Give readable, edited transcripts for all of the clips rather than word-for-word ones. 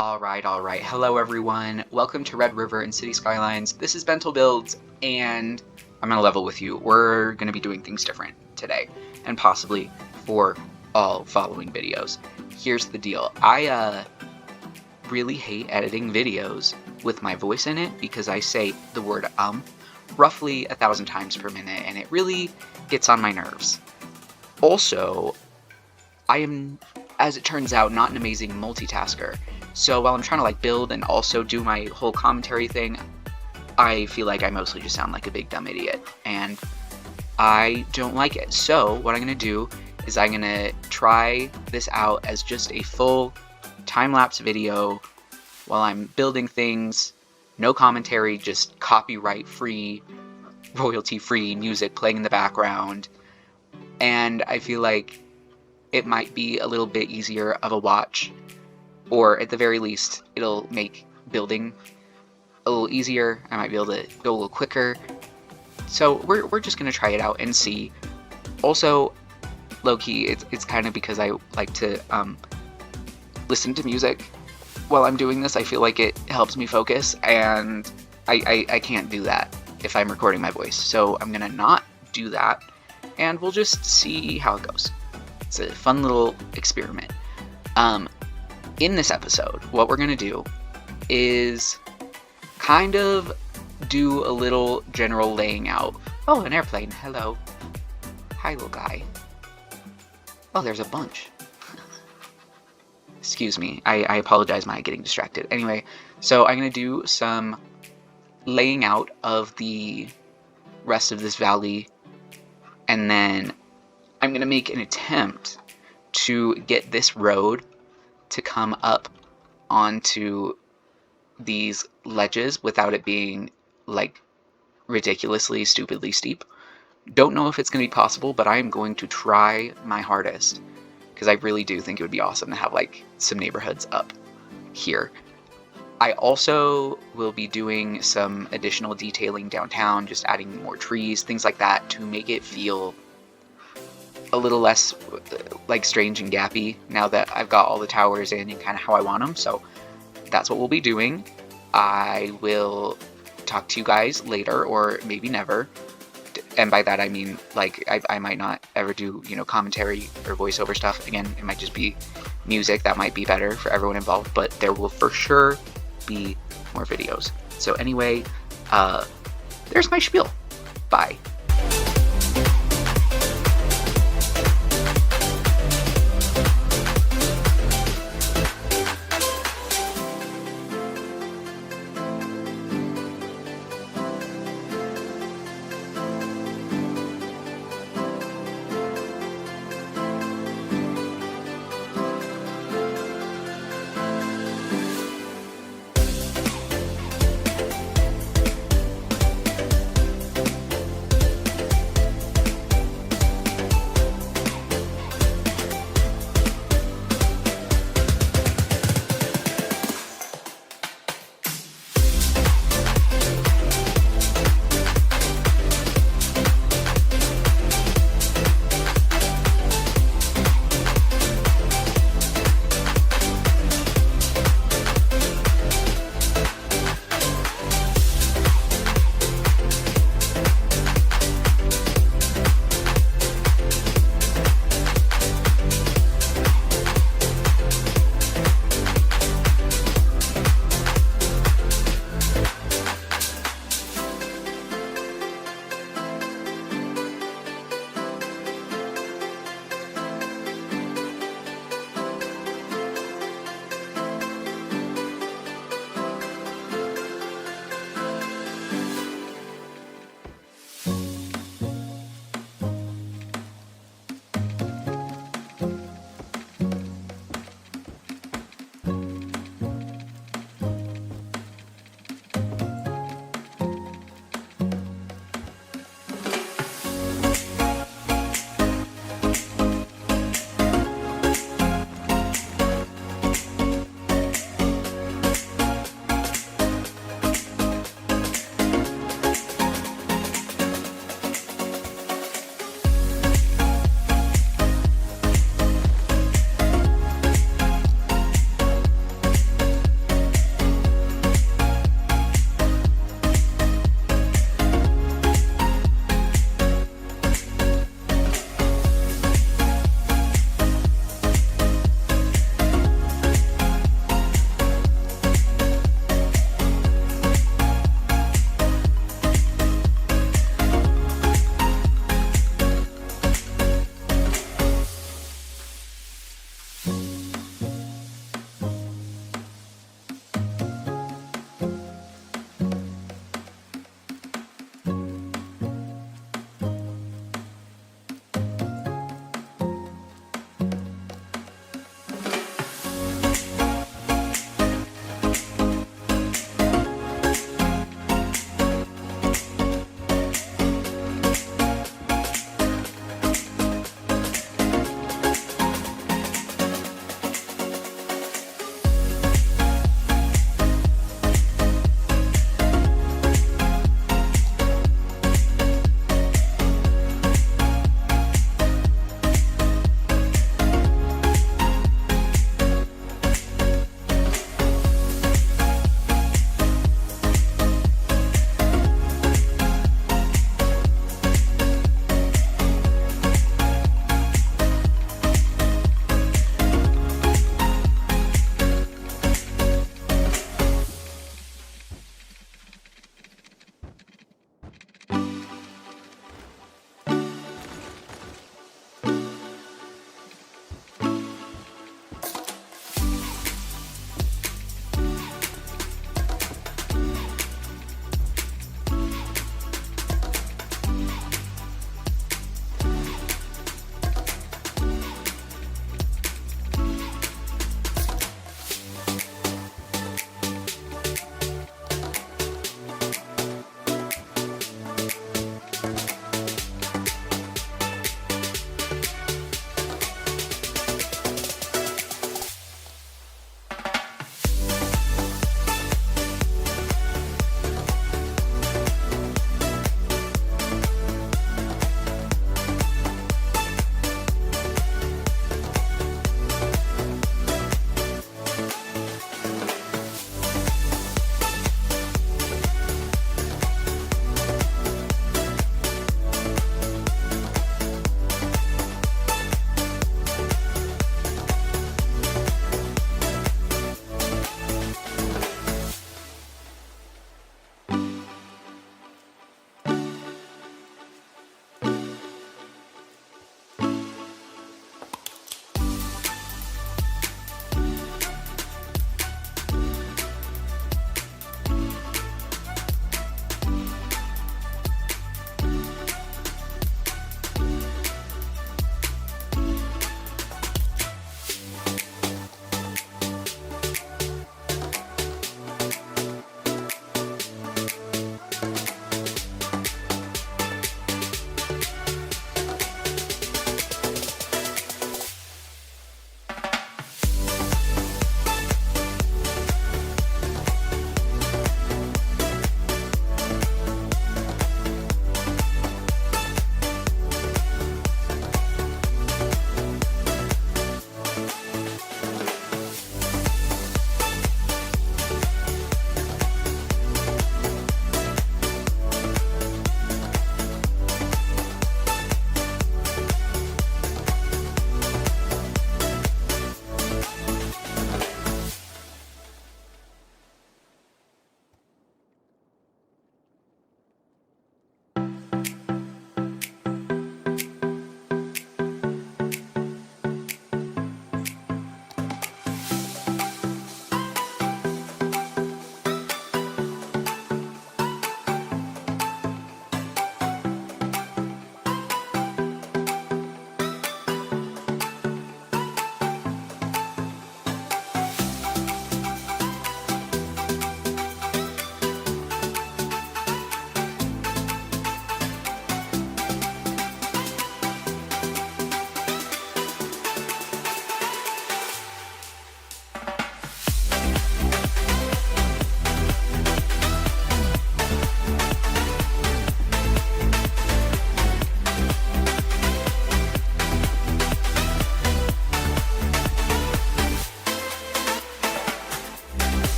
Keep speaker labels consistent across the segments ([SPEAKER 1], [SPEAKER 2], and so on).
[SPEAKER 1] Alright. Hello everyone. Welcome to Red River and City Skylines. This is BentlBuilds, and I'm gonna level with you. We're gonna be doing things different today, and possibly for all following videos. Here's the deal. I really hate editing videos with my voice in it because I say the word roughly 1,000 times per minute, and it really gets on my nerves. Also, I am, as it turns out, not an amazing multitasker. So while I'm trying to build and also do my whole commentary thing, I feel like I mostly just sound like a big dumb idiot, and I don't like it. So what I'm gonna do is I'm gonna try this out as just a full time-lapse video while I'm building things, no commentary, just copyright-free, royalty-free music playing in the background, and I feel like it might be a little bit easier of a watch, or at the very least, it'll make building a little easier. I might be able to go a little quicker. So we're just gonna try it out and see. Also, low-key, it's kind of because I like to listen to music while I'm doing this. I feel like it helps me focus, and I can't do that if I'm recording my voice. So I'm gonna not do that, and we'll just see how it goes. It's a fun little experiment. In this episode, what we're gonna do is kind of do a little general laying out. Oh, an airplane. Hello. Hi, little guy. Oh, there's a bunch. Excuse me. I apologize my getting distracted. Anyway, so I'm gonna do some laying out of the rest of this valley, and then I'm gonna make an attempt to get this road to come up onto these ledges without it being ridiculously, stupidly steep. Don't know if it's going to be possible, but I am going to try my hardest because I really do think it would be awesome to have some neighborhoods up here. I also will be doing some additional detailing downtown, just adding more trees, things like that, to make it feel a little less strange and gappy now that I've got all the towers in and kind of how I want them. So that's what we'll be doing. I will talk to you guys later, or maybe never. And by that I mean I might not ever do commentary or voiceover stuff again. It might just be music. That might be better for everyone involved, but there will for sure be more videos. So anyway, there's my spiel. Bye.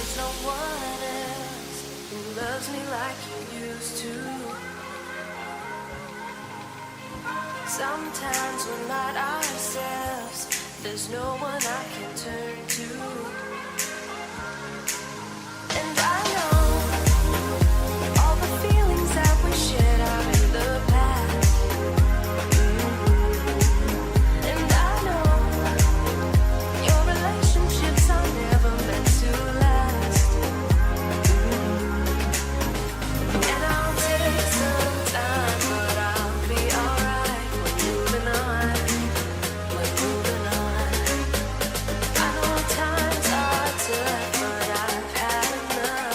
[SPEAKER 2] there's no one else who loves me like you used to. Sometimes we're not ourselves, there's no one I can turn to. And I know all the feelings that we shared are in the past. And I know your relationships are never meant to last. And I'll take some time, but I'll be alright. We're moving on. We're moving on. I know times are tough, but I've had enough.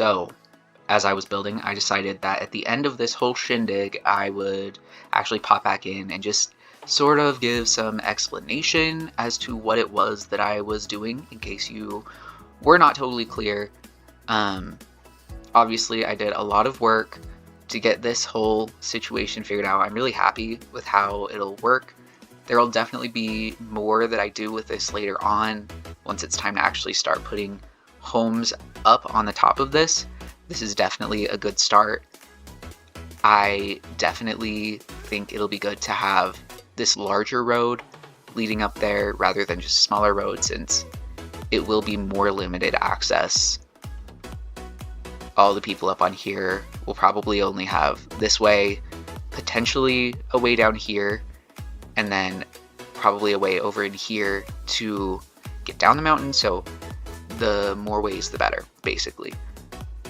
[SPEAKER 1] So, as I was building, I decided that at the end of this whole shindig, I would actually pop back in and just sort of give some explanation as to what it was that I was doing, in case you were not totally clear. Obviously, I did a lot of work to get this whole situation figured out. I'm really happy with how it'll work. There will definitely be more that I do with this later on, once it's time to actually start putting homes up on the top of this. This is definitely a good start. I definitely think it'll be good to have this larger road leading up there rather than just a smaller road, since it will be more limited access. All the people up on here will probably only have this way, potentially a way down here, and then probably a way over in here to get down the mountain. So the more ways the better, basically.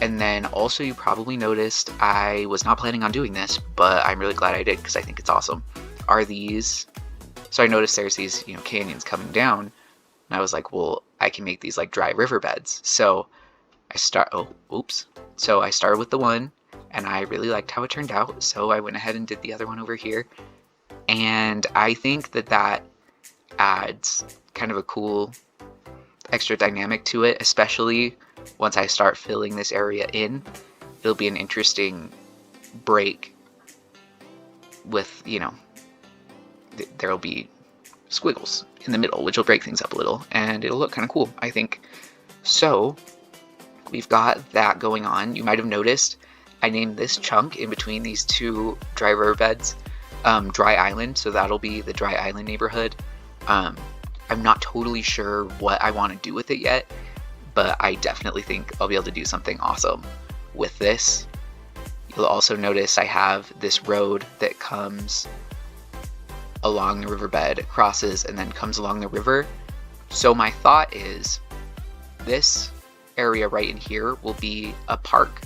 [SPEAKER 1] And then also, you probably noticed I was not planning on doing this, but I'm really glad I did because I think it's awesome. Are these, so I noticed there's these, canyons coming down, and I was like, well, I can make these like dry riverbeds. So I started with the one, and I really liked how it turned out, so I went ahead and did the other one over here. And I think that adds kind of a cool extra dynamic to it, especially once I start filling this area in. It'll be an interesting break with, there'll be squiggles in the middle, which will break things up a little, and it'll look kind of cool, I think. So we've got that going on. You might have noticed I named this chunk in between these two dry riverbeds Dry Island, so that'll be the Dry Island neighborhood. I'm not totally sure what I want to do with it yet, but I definitely think I'll be able to do something awesome with this. You'll also notice I have this road that comes along the riverbed, crosses, and then comes along the river. So my thought is this area right in here will be a park,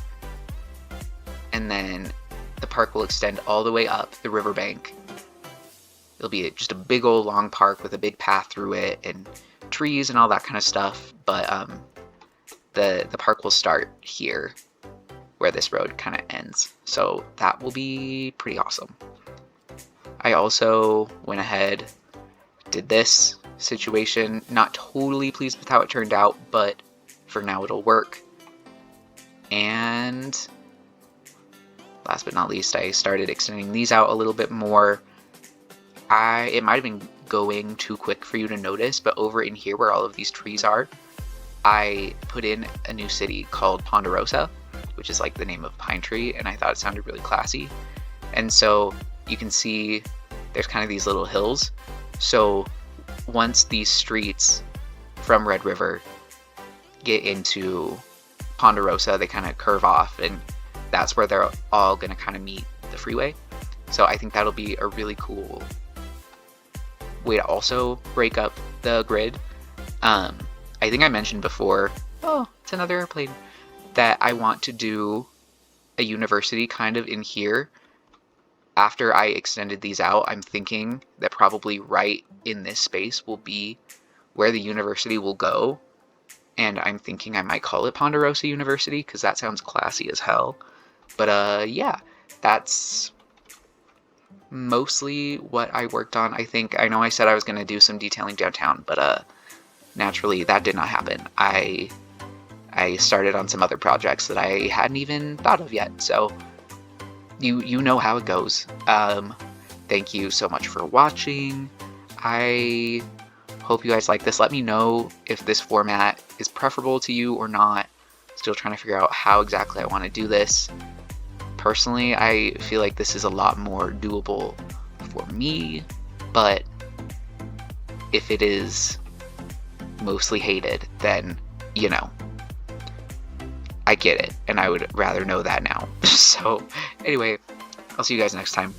[SPEAKER 1] and then the park will extend all the way up the riverbank. It'll be just a big old long park with a big path through it and trees and all that kind of stuff, but the park will start here where this road kind of ends. So that will be pretty awesome. I also went ahead, did this situation. Not totally pleased with how it turned out, but for now it'll work. And last but not least, I started extending these out a little bit more. It might have been going too quick for you to notice, but over in here where all of these trees are, I put in a new city called Ponderosa, which is like the name of pine tree, and I thought it sounded really classy. And so you can see there's kind of these little hills. So once these streets from Red River get into Ponderosa, they kind of curve off, and that's where they're all going to kind of meet the freeway. So I think that'll be a really cool way to also break up the grid. I think I mentioned before, oh, it's another airplane, that I want to do a university kind of in here. After I extended these out, I'm thinking that probably right in this space will be where the university will go. And I'm thinking I might call it Ponderosa University, because that sounds classy as hell. But yeah, that's mostly what I worked on. I know I said I was going to do some detailing downtown, but naturally that did not happen. I started on some other projects that I hadn't even thought of yet, so you know how it goes. Thank you so much for watching. I hope you guys like this. Let me know if this format is preferable to you or not. Still trying to figure out how exactly I want to do this. Personally, I feel like this is a lot more doable for me, but if it is mostly hated, then, I get it, and I would rather know that now. So, anyway, I'll see you guys next time.